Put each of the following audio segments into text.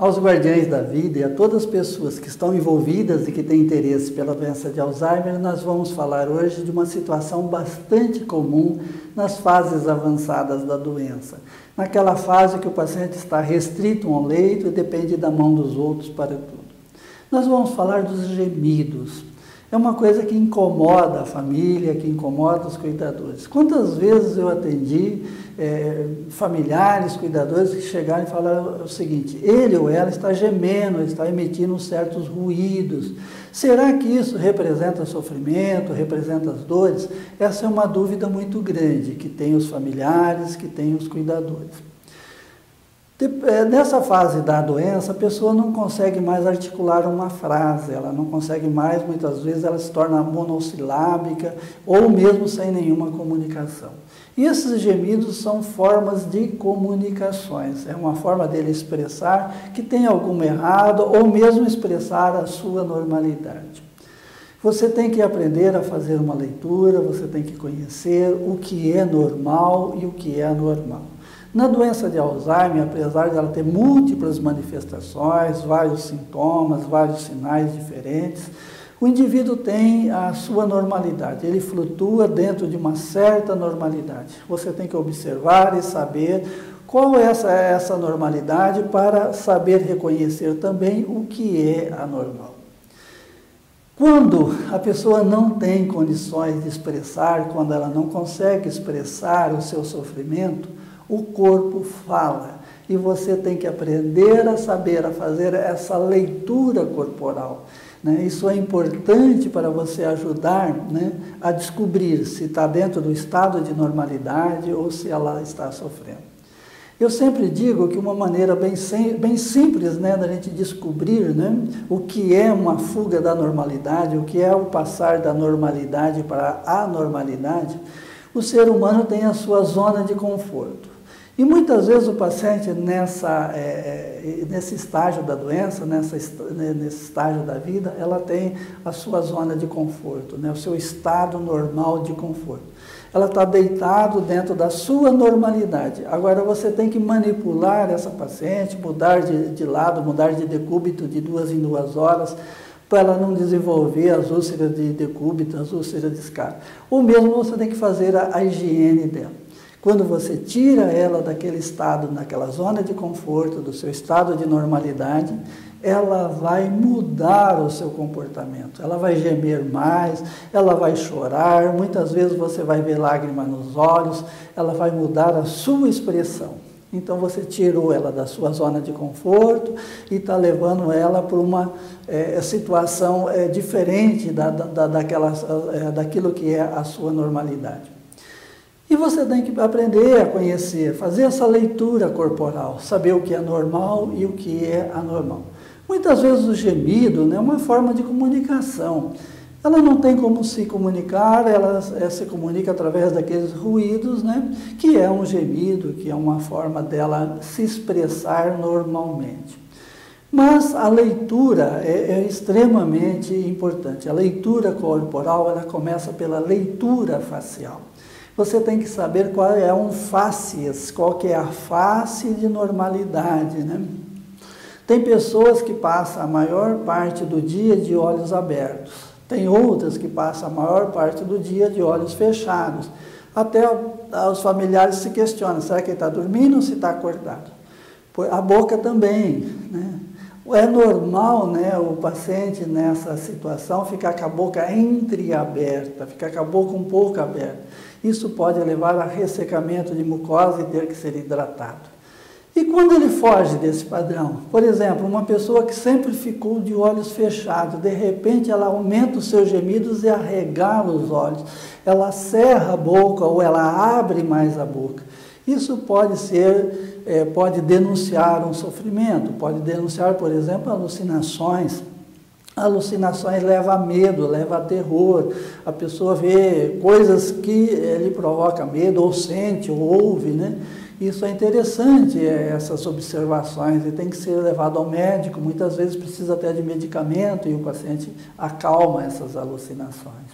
Aos guardiães da vida e a todas as pessoas que estão envolvidas e que têm interesse pela doença de Alzheimer, nós vamos falar hoje de uma situação bastante comum nas fases avançadas da doença. Naquela fase que o paciente está restrito a um leito e depende da mão dos outros para tudo. Nós vamos falar dos gemidos. É uma coisa que incomoda a família, que incomoda os cuidadores. Quantas vezes eu atendi familiares, cuidadores que chegaram e falaram o seguinte: ele ou ela está gemendo, está emitindo certos ruídos. Será que isso representa sofrimento, representa as dores? Essa é uma dúvida muito grande que tem os familiares, que tem os cuidadores. Nessa fase da doença, a pessoa não consegue mais articular uma frase, ela não consegue mais, muitas vezes ela se torna monossilábica ou mesmo sem nenhuma comunicação. E esses gemidos são formas de comunicações, é uma forma dele expressar que tem algum errado ou mesmo expressar a sua normalidade. Você tem que aprender a fazer uma leitura, você tem que conhecer o que é normal e o que é anormal. Na doença de Alzheimer, apesar de ela ter múltiplas manifestações, vários sintomas, vários sinais diferentes, o indivíduo tem a sua normalidade, ele flutua dentro de uma certa normalidade. Você tem que observar e saber qual é essa normalidade para saber reconhecer também o que é anormal. Quando a pessoa não tem condições de expressar, quando ela não consegue expressar o seu sofrimento, o corpo fala e você tem que aprender a saber, a fazer essa leitura corporal. Isso é importante para você ajudar a descobrir se está dentro do estado de normalidade ou se ela está sofrendo. Eu sempre digo que uma maneira bem simples da gente descobrir o que é uma fuga da normalidade, o que é o passar da normalidade para a anormalidade, o ser humano tem a sua zona de conforto. E muitas vezes o paciente nesse estágio da doença, nesse estágio da vida, ela tem a sua zona de conforto, o seu estado normal de conforto. Ela está deitado dentro da sua normalidade. Agora você tem que manipular essa paciente, mudar de lado, mudar de decúbito de 2 em 2 horas, para ela não desenvolver as úlceras de decúbito, as úlceras de escape. Ou mesmo você tem que fazer a higiene dela. Quando você tira ela daquele estado, naquela zona de conforto, do seu estado de normalidade, ela vai mudar o seu comportamento. Ela vai gemer mais, ela vai chorar, muitas vezes você vai ver lágrimas nos olhos, ela vai mudar a sua expressão. Então você tirou ela da sua zona de conforto e está levando ela para uma situação diferente daquilo que é a sua normalidade. E você tem que aprender a conhecer, fazer essa leitura corporal, saber o que é normal e o que é anormal. Muitas vezes o gemido é uma forma de comunicação. Ela não tem como se comunicar, ela se comunica através daqueles ruídos, que é um gemido, que é uma forma dela se expressar normalmente. Mas a leitura é extremamente importante. A leitura corporal, ela começa pela leitura facial. Você tem que saber qual é um facies, qual que é a face de normalidade, Tem pessoas que passam a maior parte do dia de olhos abertos. Tem outras que passam a maior parte do dia de olhos fechados. Até os familiares se questionam, será que ele está dormindo ou se está acordado? A boca também, É normal, o paciente nessa situação ficar com a boca entreaberta, ficar com a boca um pouco aberta. Isso pode levar a ressecamento de mucosa e ter que ser hidratado. E quando ele foge desse padrão? Por exemplo, uma pessoa que sempre ficou de olhos fechados, de repente ela aumenta os seus gemidos e arregala os olhos. Ela cerra a boca ou ela abre mais a boca. Isso pode denunciar um sofrimento, pode denunciar, por exemplo, alucinações. Alucinações levam a medo, levam a terror. A pessoa vê coisas que lhe provocam medo, ou sente, ou ouve, Isso é interessante, essas observações, e tem que ser levado ao médico. Muitas vezes precisa até de medicamento e o paciente acalma essas alucinações.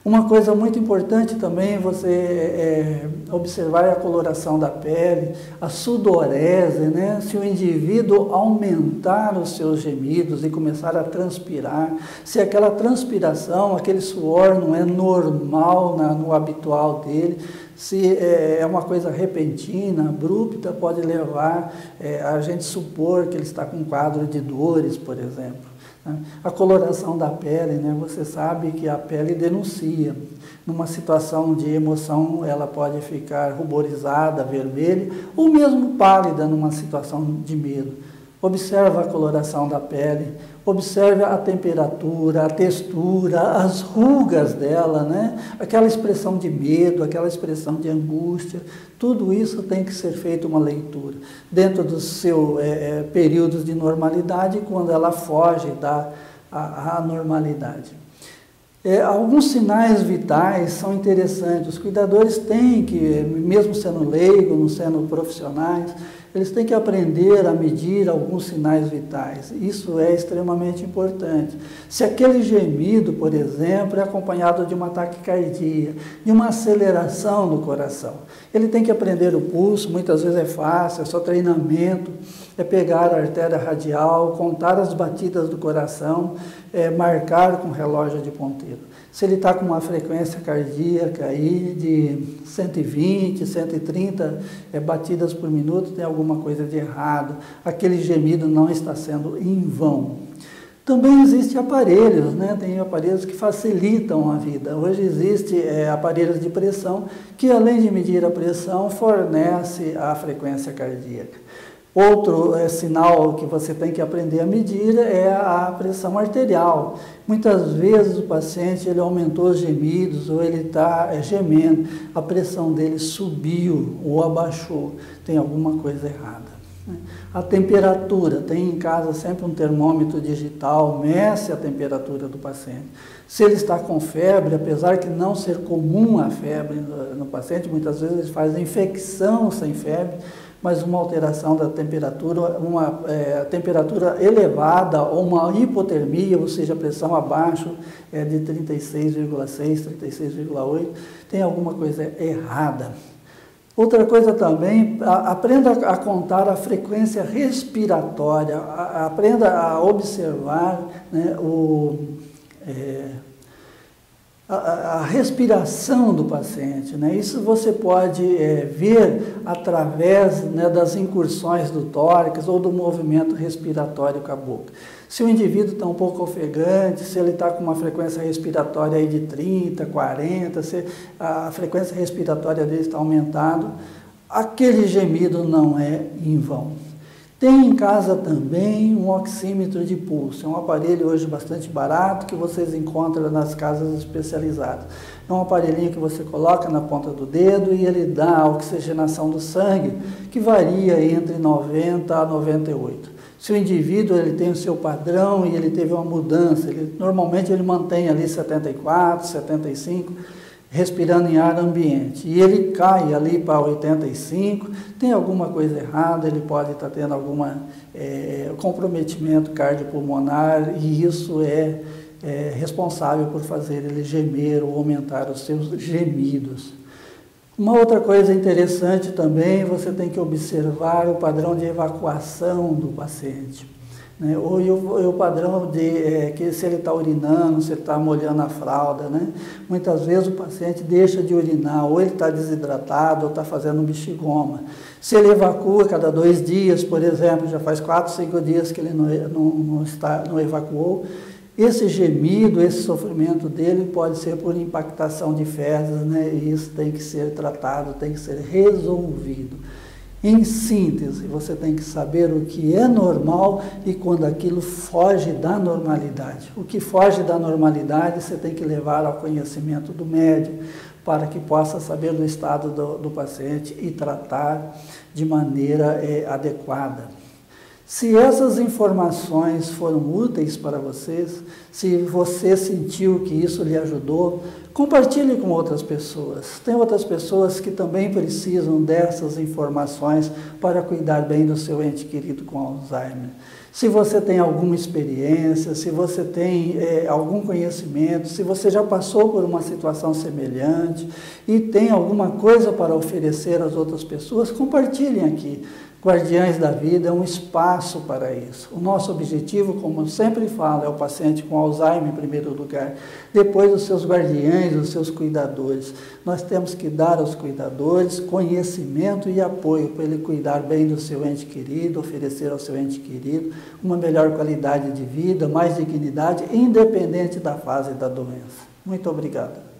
Uma coisa muito importante também você observar é a coloração da pele, a sudorese, né? Se o indivíduo aumentar os seus gemidos e começar a transpirar, se aquela transpiração, aquele suor não é normal no habitual dele, se é uma coisa repentina, abrupta, pode levar a gente supor que ele está com um quadro de dores, por exemplo. A coloração da pele, né? Você sabe que a pele denuncia. Numa situação de emoção, ela pode ficar ruborizada, vermelha, ou mesmo pálida numa situação de medo. Observa a coloração da pele, observe a temperatura, a textura, as rugas dela, né? Aquela expressão de medo, aquela expressão de angústia, tudo isso tem que ser feito uma leitura. Dentro dos seus períodos de normalidade, quando ela foge da anormalidade. Alguns sinais vitais são interessantes. Os cuidadores têm que, mesmo sendo leigos, não sendo profissionais, eles têm que aprender a medir alguns sinais vitais. Isso é extremamente importante. Se aquele gemido, por exemplo, é acompanhado de uma taquicardia, de uma aceleração do coração, ele tem que aprender o pulso, muitas vezes é fácil, é só treinamento, é pegar a artéria radial, contar as batidas do coração, marcar com relógio de ponteiro. Se ele está com uma frequência cardíaca aí de 120, 130 batidas por minuto, tem alguma coisa de errado. Aquele gemido não está sendo em vão. Também existem aparelhos, né? Tem aparelhos que facilitam a vida. Hoje existem aparelhos de pressão que, além de medir a pressão, fornece a frequência cardíaca. Outro sinal que você tem que aprender a medir é a pressão arterial. Muitas vezes o paciente ele aumentou os gemidos ou ele está gemendo, a pressão dele subiu ou abaixou, tem alguma coisa errada. A temperatura, tem em casa sempre um termômetro digital, meça a temperatura do paciente. Se ele está com febre, apesar de não ser comum a febre no paciente, muitas vezes ele faz infecção sem febre, mas uma alteração da temperatura, uma temperatura elevada ou uma hipotermia, ou seja, a pressão abaixo de 36,6, 36,8, tem alguma coisa errada. Outra coisa também, aprenda a contar a frequência respiratória, aprenda a observar, né, a respiração do paciente, né? Isso você pode ver através, né, das incursões do tórax ou do movimento respiratório com a boca. Se o indivíduo está um pouco ofegante, se ele está com uma frequência respiratória aí de 30, 40, se a frequência respiratória dele está aumentada, aquele gemido não é em vão. Tem em casa também um oxímetro de pulso, é um aparelho hoje bastante barato que vocês encontram nas casas especializadas. É um aparelhinho que você coloca na ponta do dedo e ele dá a oxigenação do sangue, que varia entre 90 a 98. Se o indivíduo ele tem o seu padrão e ele teve uma mudança, normalmente ele mantém ali 74, 75, respirando em ar ambiente, e ele cai ali para 85, tem alguma coisa errada, ele pode estar tendo algum comprometimento cardiopulmonar, e isso é responsável por fazer ele gemer ou aumentar os seus gemidos. Uma outra coisa interessante também, você tem que observar o padrão de evacuação do paciente. Né? Ou o padrão de que se ele está urinando, se ele está molhando a fralda, né? Muitas vezes o paciente deixa de urinar, ou ele está desidratado, ou está fazendo um bexigoma. Se ele evacua cada 2 dias, por exemplo, já faz 4, 5 dias que ele não evacuou, esse gemido, esse sofrimento dele pode ser por impactação de fezes, né? E isso tem que ser tratado, tem que ser resolvido. Em síntese, você tem que saber o que é normal e quando aquilo foge da normalidade. O que foge da normalidade você tem que levar ao conhecimento do médico para que possa saber do estado do paciente e tratar de maneira adequada. Se essas informações foram úteis para vocês, se você sentiu que isso lhe ajudou, compartilhe com outras pessoas. Tem outras pessoas que também precisam dessas informações para cuidar bem do seu ente querido com Alzheimer. Se você tem alguma experiência, se você tem algum conhecimento, se você já passou por uma situação semelhante e tem alguma coisa para oferecer às outras pessoas, compartilhem aqui. Guardiães da Vida é um espaço para isso. O nosso objetivo, como eu sempre falo, é o paciente com Alzheimer em primeiro lugar, depois os seus guardiães, os seus cuidadores. Nós temos que dar aos cuidadores conhecimento e apoio para ele cuidar bem do seu ente querido, oferecer ao seu ente querido uma melhor qualidade de vida, mais dignidade, independente da fase da doença. Muito obrigado.